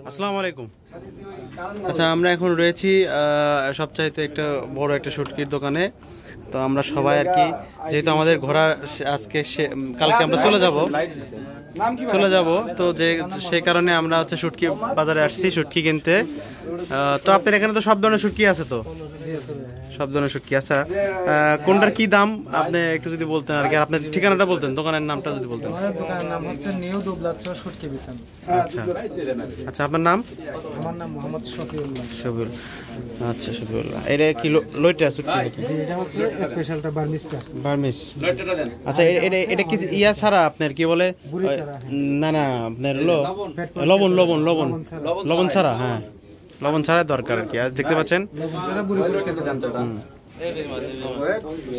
আসসালামু আলাইকুম। আচ্ছা, আমরা এখন রয়েছি সবচাইতে একটা বড় একটা শুটকির দোকানে। তো আমরা সবাই আর কি, যেহেতু আমাদের ঘোরা আজকে কালকে আমরা চলে যাব, তো যে সেই কারণে আমরা হচ্ছে শুটকি বাজারে আসছি শুটকি কিনতে। তো আপনার এখানে তো সব ধরনের শুটকি আছে? তো সব ধরনের শুটকি আছে। কোনটার কি দাম আপনি একটু যদি বলতেন আর কি, আপনার ঠিকানাটা বলতেন, দোকানের নামটা যদি বলতেন। দোকানের নাম হচ্ছে নিউ দুবলাচর শুটকি বিতান। আচ্ছা আচ্ছা, আপনার নাম? আমার নাম মোহাম্মদ শফিউল্লাহ। শফিউল, আচ্ছা শফিউল্লাহ। এটা কি লইটা শুটকি নাকি? জি, এটা হচ্ছে স্পেশালটা বার্মিসটা। বার্মিস। আচ্ছা, এটা কি ইয়া ছাড়া আপনার কি বলে? বুড়ি ছাড়া। না না, আপনার হলো লবণ লবণ লবণ লবণ ছাড়া। হ্যাঁ, লবণ ছাড়া দরকার আর কি। আজ দেখতে পাচ্ছেন। লবণ ছাড়া বুড়ি পরিষ্কার করে আনতে হবে।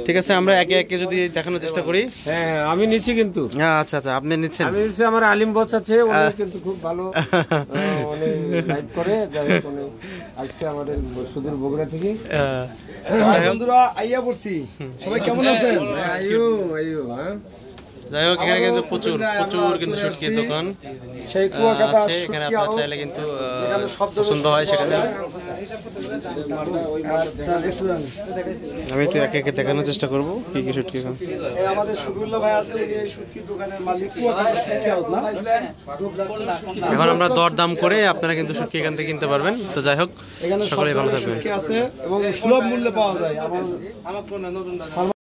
ঠিক আছে, আমরা একে একে যদি দেখানোর চেষ্টা করি। হ্যাঁ, আমি নিচ্ছি কিন্তু। আচ্ছা আচ্ছা, আপনি নিচ্ছেন? আমি নিচ্ছি, আমার আলিম বস আছে, উনি কিন্তু খুব ভালো উনি লাইভ করে। যাই হোক, উনি আসছে আমাদের সুদূর বগুড়া থেকে। বন্ধুরা আইয়া পড়ছি, সবাই কেমন আছেন? আইয়ো আইয়ো। হ্যাঁ, যাই হোক, এখানে কিন্তু প্রচুর প্রচুর কিন্তু শুটকির দোকান সেই কুয়াকাটা আছে। এখানে আপনারা চাইলে কিন্তু পছন্দ হয় সেখানে। আমি একটু একে একে দেখানোর চেষ্টা করবো কি কি শুটকি। আমাদের শফিউল্লাহ ভাই আছে, উনি এই শুটকির দোকানের মালিক। কুয়াকাটা শুটকি হাউস না? এখন আমরা দরদাম করে আপনারা কিন্তু শুটকি এখান থেকে কিনতে পারবেন। তো যাই হোক, এখানে সকলেই ভালো থাকবেন। শুটকি আছে এবং সুলভ মূল্যে পাওয়া যায়। আমার